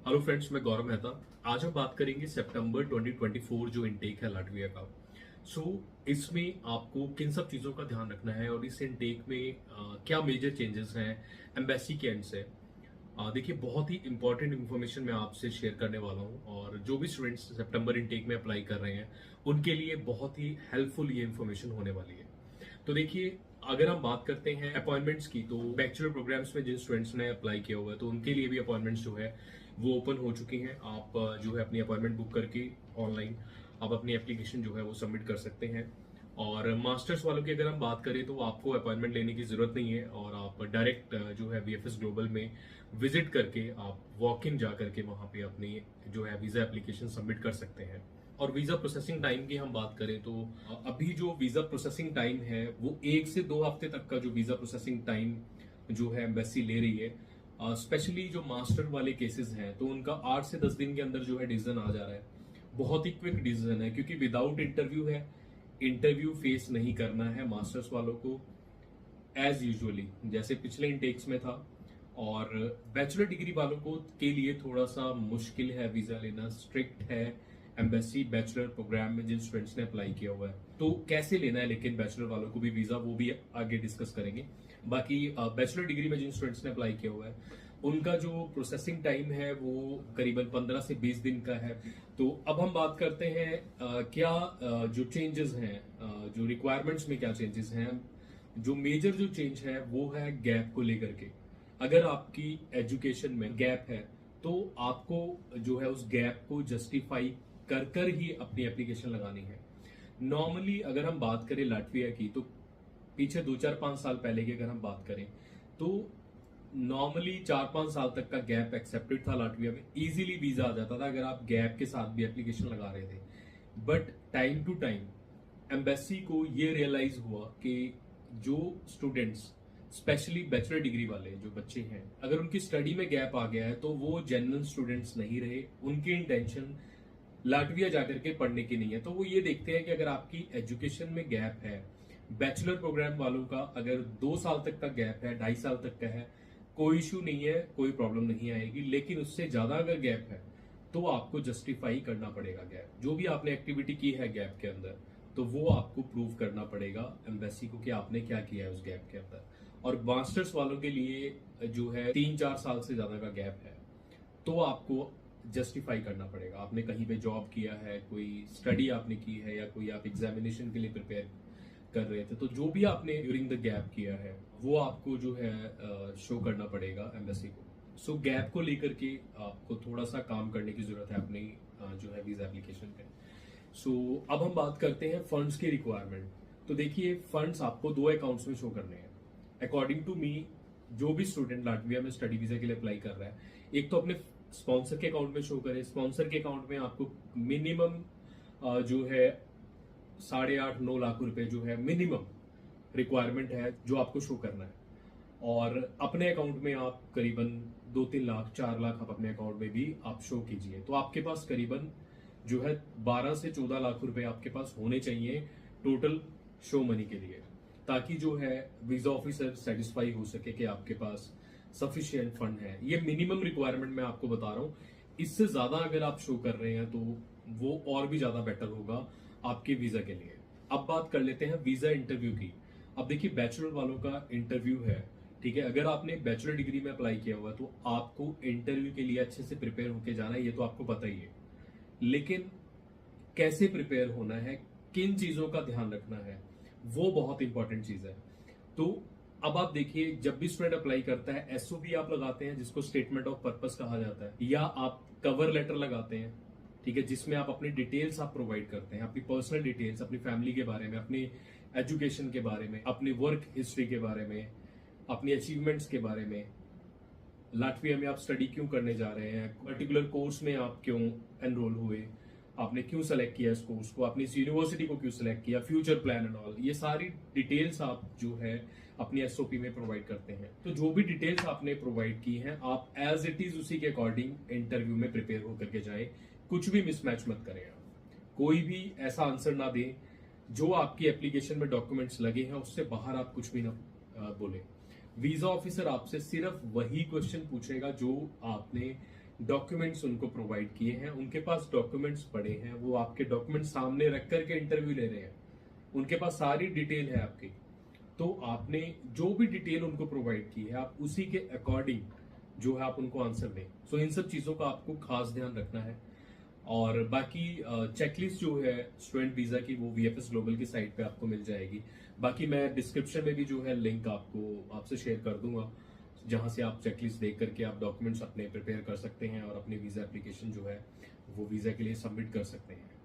Hello friends, मैं गौरव मेहता। आज हम बात करेंगे सितंबर 2024 जो इनटेक है लाटविया का। इसमें आपको किन सब चीज़ों का ध्यान रखना है और इस इनटेक में क्या मेजर चेंजेस हैं एम्बेसी के एंड से। देखिए, बहुत ही इंपॉर्टेंट इन्फॉर्मेशन मैं आपसे शेयर करने वाला हूं और जो भी स्टूडेंट्स सितंबर इनटेक में अप्लाई कर रहे हैं उनके लिए बहुत ही हेल्पफुल ये इन्फॉर्मेशन होने वाली है। तो देखिए, अगर हम बात करते हैं अपॉइंटमेंट्स की, तो बैचलर प्रोग्राम्स में जिन स्टूडेंट्स ने अप्लाई किया हुआ है तो उनके लिए भी अपॉइंटमेंट्स जो है वो ओपन हो चुकी हैं। आप जो है अपनी अपॉइंटमेंट बुक करके ऑनलाइन आप अपनी एप्लीकेशन जो है वो सबमिट कर सकते हैं। और मास्टर्स वालों की अगर हम बात करें तो आपको अपॉइंटमेंट लेने की जरूरत नहीं है और आप डायरेक्ट जो है वीएफएस ग्लोबल में विजिट करके आप वॉक इन जा करके वहां पे अपनी जो है वीजा एप्लीकेशन सबमिट कर सकते हैं। और वीजा प्रोसेसिंग टाइम की हम बात करें तो अभी जो वीजा प्रोसेसिंग टाइम है वो 1 से 2 हफ्ते तक का जो वीजा प्रोसेसिंग टाइम जो है एम्बेसी ले रही है। स्पेशली जो मास्टर वाले केसेस हैं तो उनका 8 से 10 दिन के अंदर जो है डिसीजन आ जा रहा है। बहुत ही क्विक डिसीजन है क्योंकि विदाउट इंटरव्यू है, इंटरव्यू फेस नहीं करना है मास्टर्स वालों को एज यूजुअली जैसे पिछले इनटेक्स में था। और बैचलर डिग्री वालों को के लिए थोड़ा सा मुश्किल है वीजा लेना, स्ट्रिक्ट है एम्बेसी बैचलर प्रोग्राम में जिन स्टूडेंट्स ने अप्लाई किया हुआ है। तो कैसे लेना है लेकिन बैचलर वालों को भी वीजा, वो भी आगे डिस्कस करेंगे। बाकी बैचलर डिग्री में जिन स्टूडेंट्स ने अप्लाई किया हुआ है उनका जो प्रोसेसिंग टाइम है वो करीबन 15 से 20 दिन का है। तो अब हम बात करते हैं क्या जो चेंजेस हैं, जो रिक्वायरमेंट्स में क्या चेंजेस हैं। जो मेजर जो चेंज है वो है गैप को लेकर के। अगर आपकी एजुकेशन में गैप है तो आपको जो है उस गैप को जस्टिफाई कर कर ही अपनी एप्लीकेशन लगानी है। नॉर्मली अगर हम बात करें लाटविया की तो पीछे 2 4 5 साल पहले की अगर हम बात करें तो नॉर्मली 4 5 साल तक का गैप एक्सेप्टेड था लाटविया में, इजीली वीजा आ जाता था अगर आप गैप के साथ भी एप्लीकेशन लगा रहे थे। But time to time embassy को ये रियलाइज हुआ कि जो स्टूडेंट्स स्पेशली बैचलर डिग्री वाले जो बच्चे हैं, अगर उनकी स्टडी में गैप आ गया है तो वो जनरल स्टूडेंट्स नहीं रहे। उनकी इंटेंशन लाटविया जाकर के पढ़ने की नहीं है। तो वो ये देखते हैं कि अगर आपकी एजुकेशन में गैप है, बैचलर प्रोग्राम वालों का अगर 2 साल तक का गैप है, 2.5 साल तक का है, कोई इशू नहीं है, कोई प्रॉब्लम नहीं आएगी। लेकिन उससे ज्यादा अगर गैप है तो आपको जस्टिफाई करना पड़ेगा गैप। जो भी आपने एक्टिविटी की है गैप के अंदर तो वो आपको प्रूव करना पड़ेगा एम्बेसी को कि आपने क्या किया है उस गैप के अंदर। और मास्टर्स वालों के लिए जो है 3 4 साल से ज्यादा का गैप है तो आपको जस्टिफाई करना पड़ेगा। आपने कहीं पे जॉब किया है, कोई स्टडी आपने की है या कोई आप एग्जामिनेशन के लिए प्रिपेयर कर रहे थे, तो जो भी आपने ड्यूरिंग द गैप किया है वो आपको जो है शो करना पड़ेगा एम्बेसी को। गैप को लेकर के आपको थोड़ा सा काम करने की जरूरत है अपनी जो है वीजा एप्लीकेशन पे। अब हम बात करते हैं फंड्स की रिक्वायरमेंट। तो देखिए, फंड्स आपको 2 अकाउंट्स में शो करने हैं अकॉर्डिंग टू मी। जो भी स्टूडेंट लाटविया में स्टडी वीजा के लिए अप्लाई कर रहा है, एक तो अपने स्पॉन्सर के अकाउंट में शो करे। स्पॉन्सर के अकाउंट में आपको मिनिमम जो है 8.5 9 लाख रुपए जो है मिनिमम रिक्वायरमेंट है जो आपको शो करना है। और अपने अकाउंट में आप करीबन 2 3 लाख 4 लाख आप अपने अकाउंट में भी आप शो कीजिए। तो आपके पास करीबन जो है 12 से 14 लाख रुपए आपके पास होने चाहिए टोटल शो मनी के लिए, ताकि जो है वीजा ऑफिसर सेटिस्फाई हो सके कि आपके पास सफिशिएंट फंड है। ये मिनिमम रिक्वायरमेंट मैं आपको बता रहा हूं। इससे ज्यादा अगर आप शो कर रहे हैं तो वो और भी ज्यादा बेटर होगा आपके वीजा के लिए। अब बात कर लेते हैं वीजा इंटरव्यू की। अब देखिए, बैचलर वालों का इंटरव्यू है, ठीक है। अगर आपने बैचलर डिग्री में अप्लाई किया हुआ है तो आपको इंटरव्यू के लिए अच्छे से प्रिपेयर होकर जाना है, ये तो आपको पता ही है। लेकिन कैसे प्रिपेयर होना है, किन चीजों का ध्यान रखना है, वो बहुत इंपॉर्टेंट चीज है। तो अब आप देखिए, जब भी स्टूडेंट अप्लाई करता है एसओपी आप लगाते हैं जिसको स्टेटमेंट ऑफ पर्पस कहा जाता है, या आप कवर लेटर लगाते हैं, ठीक है, जिसमें आप अपनी डिटेल्स आप प्रोवाइड करते हैं, अपनी पर्सनल डिटेल्स, अपनी फैमिली के बारे में, अपनी एजुकेशन के बारे में, अपनी वर्क हिस्ट्री के बारे में, अपनी अचीवमेंट्स के बारे में, लाटविया में आप स्टडी क्यों करने जा रहे हैं, पर्टिकुलर कोर्स में आप क्यों एनरोल हुए, आपने क्यों सेलेक्ट किया इस कोर्स को, आपने इस यूनिवर्सिटी को क्यों सेलेक्ट किया, फ्यूचर प्लान एंड ऑल, ये सारी डिटेल्स आप जो है अपनी एसओपी में प्रोवाइड करते हैं। तो जो भी डिटेल्स आपने प्रोवाइड की हैं आप एज इट इज उसी के अकॉर्डिंग इंटरव्यू में प्रिपेयर होकर के जाए। कुछ भी मिसमैच मत करें आप, कोई भी ऐसा आंसर ना दें जो आपकी एप्लीकेशन में डॉक्यूमेंट्स लगे हैं उससे बाहर आप कुछ भी ना बोले। वीजा ऑफिसर आपसे सिर्फ वही क्वेश्चन पूछेगा जो आपने डॉक्यूमेंट्स उनको प्रोवाइड किए हैं, उनके पास डॉक्यूमेंट्स पड़े हैं, वो आपके डॉक्यूमेंट्स सामने रख करके इंटरव्यू ले रहे हैं, उनके पास सारी डिटेल है आपकी। तो आपने जो भी डिटेल उनको प्रोवाइड की है आप उसी के अकॉर्डिंग जो है आप उनको आंसर दें। सो इन सब चीजों का आपको खास ध्यान रखना है। और बाकी चेकलिस्ट जो है स्टूडेंट वीजा की वो वीएफएस ग्लोबल की साइट पे आपको मिल जाएगी। बाकी मैं डिस्क्रिप्शन में भी जो है लिंक आपको आपसे शेयर कर दूंगा, जहां से आप चेकलिस्ट देख करके आप डॉक्यूमेंट्स अपने प्रिपेयर कर सकते हैं और अपनी वीजा एप्लीकेशन जो है वो वीजा के लिए सबमिट कर सकते हैं।